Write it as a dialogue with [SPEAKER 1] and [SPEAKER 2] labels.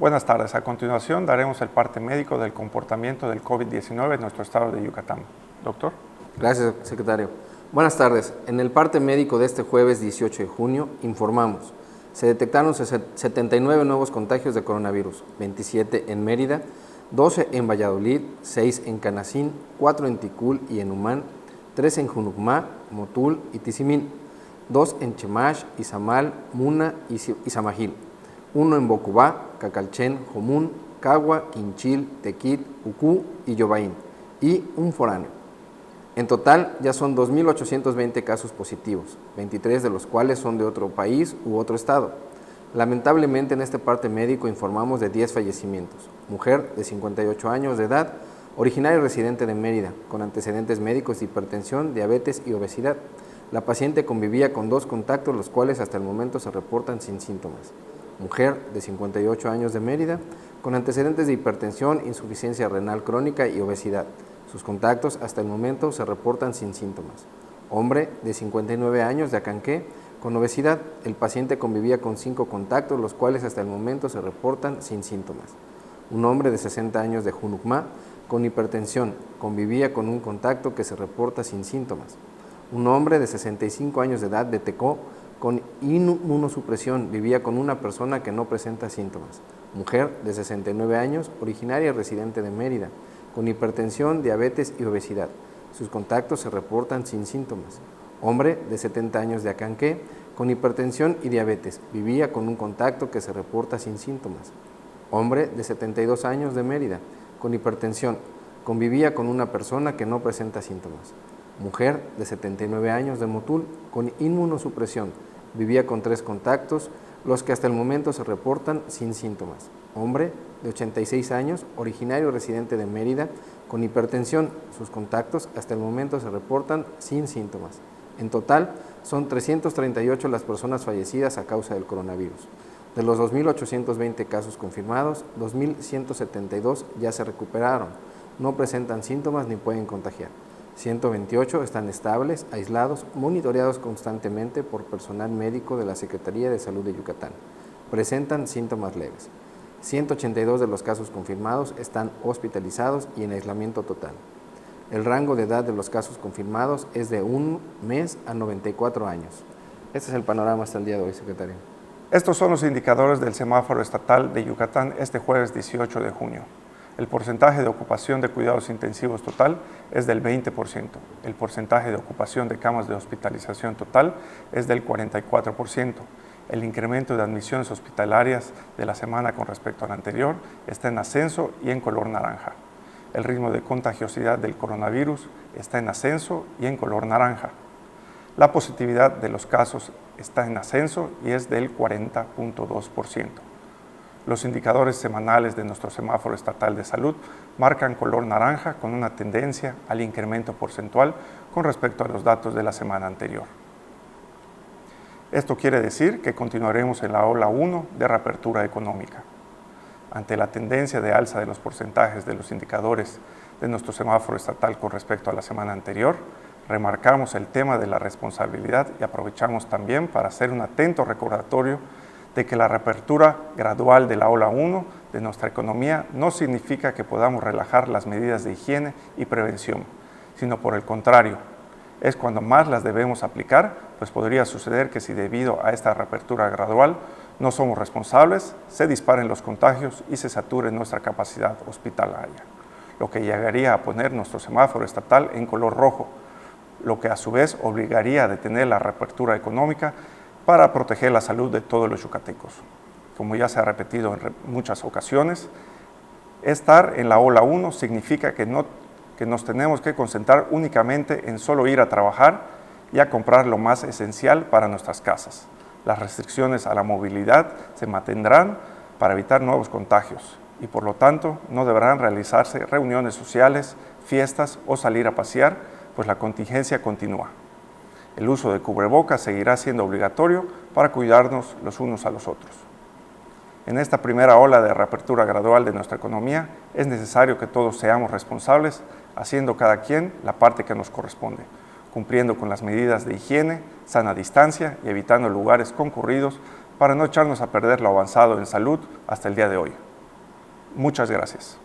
[SPEAKER 1] Buenas tardes. A continuación daremos el parte médico del comportamiento del COVID-19 en nuestro estado de Yucatán. Doctor.
[SPEAKER 2] Gracias, secretario. Buenas tardes. En el parte médico de este jueves 18 de junio informamos: se detectaron 79 nuevos contagios de coronavirus, 27 en Mérida, 12 en Valladolid, 6 en Canacín, 4 en Ticul y en Humán, 3 en Junucmá, Motul y Tizimín, 2 en Chemash, Izamal, Muna y Izamajil, 1 en Bocubá, Cacalchen, Jomún, Cagua, Quinchil, Tequit, Ucú y Yobaín, y un foráneo. En total ya son 2.820 casos positivos, 23 de los cuales son de otro país u otro estado. Lamentablemente en este parte médico informamos de 10 fallecimientos. Mujer de 58 años de edad, originaria y residente de Mérida, con antecedentes médicos de hipertensión, diabetes y obesidad. La paciente convivía con 2 contactos, los cuales hasta el momento se reportan sin síntomas. Mujer de 58 años de Mérida, con antecedentes de hipertensión, insuficiencia renal crónica y obesidad. Sus contactos hasta el momento se reportan sin síntomas. Hombre de 59 años de Acanqué, con obesidad. El paciente convivía con 5 contactos, los cuales hasta el momento se reportan sin síntomas. Un hombre de 60 años de Junucmá, con hipertensión, convivía con un contacto que se reporta sin síntomas. Un hombre de 65 años de edad de Tecó, con inmunosupresión, vivía con una persona que no presenta síntomas. Mujer de 69 años, originaria y residente de Mérida, con hipertensión, diabetes y obesidad. Sus contactos se reportan sin síntomas. Hombre de 70 años de Acanqué, con hipertensión y diabetes, vivía con un contacto que se reporta sin síntomas. Hombre de 72 años de Mérida, con hipertensión, convivía con una persona que no presenta síntomas. Mujer de 79 años de Motul, con inmunosupresión, vivía con 3 contactos, los que hasta el momento se reportan sin síntomas. Hombre de 86 años, originario y residente de Mérida, con hipertensión. Sus contactos hasta el momento se reportan sin síntomas. En total, son 338 las personas fallecidas a causa del coronavirus. De los 2.820 casos confirmados, 2.172 ya se recuperaron, no presentan síntomas ni pueden contagiar. 128 están estables, aislados, monitoreados constantemente por personal médico de la Secretaría de Salud de Yucatán. Presentan síntomas leves. 182 de los casos confirmados están hospitalizados y en aislamiento total. El rango de edad de los casos confirmados es de 1 mes a 94 años. Este es el panorama hasta el día de hoy, secretario.
[SPEAKER 1] Estos son los indicadores del semáforo estatal de Yucatán este jueves 18 de junio. El porcentaje de ocupación de cuidados intensivos total es del 20%. El porcentaje de ocupación de camas de hospitalización total es del 44%. El incremento de admisiones hospitalarias de la semana con respecto a la anterior está en ascenso y en color naranja. El ritmo de contagiosidad del coronavirus está en ascenso y en color naranja. La positividad de los casos está en ascenso y es del 40.2%. Los indicadores semanales de nuestro semáforo estatal de salud marcan color naranja con una tendencia al incremento porcentual con respecto a los datos de la semana anterior. Esto quiere decir que continuaremos en la ola 1 de reapertura económica. Ante la tendencia de alza de los porcentajes de los indicadores de nuestro semáforo estatal con respecto a la semana anterior, remarcamos el tema de la responsabilidad y aprovechamos también para hacer un atento recordatorio de que la reapertura gradual de la ola 1 de nuestra economía no significa que podamos relajar las medidas de higiene y prevención, sino por el contrario, es cuando más las debemos aplicar, pues podría suceder que si debido a esta reapertura gradual no somos responsables, se disparen los contagios y se sature nuestra capacidad hospitalaria, lo que llegaría a poner nuestro semáforo estatal en color rojo, lo que a su vez obligaría a detener la reapertura económica para proteger la salud de todos los yucatecos. Como ya se ha repetido en muchas ocasiones, estar en la ola 1 significa que nos tenemos que concentrar únicamente en solo ir a trabajar y a comprar lo más esencial para nuestras casas. Las restricciones a la movilidad se mantendrán para evitar nuevos contagios y por lo tanto no deberán realizarse reuniones sociales, fiestas o salir a pasear, pues la contingencia continúa. El uso de cubrebocas seguirá siendo obligatorio para cuidarnos los unos a los otros. En esta primera ola de reapertura gradual de nuestra economía, es necesario que todos seamos responsables, haciendo cada quien la parte que nos corresponde, cumpliendo con las medidas de higiene, sana distancia y evitando lugares concurridos para no echarnos a perder lo avanzado en salud hasta el día de hoy. Muchas gracias.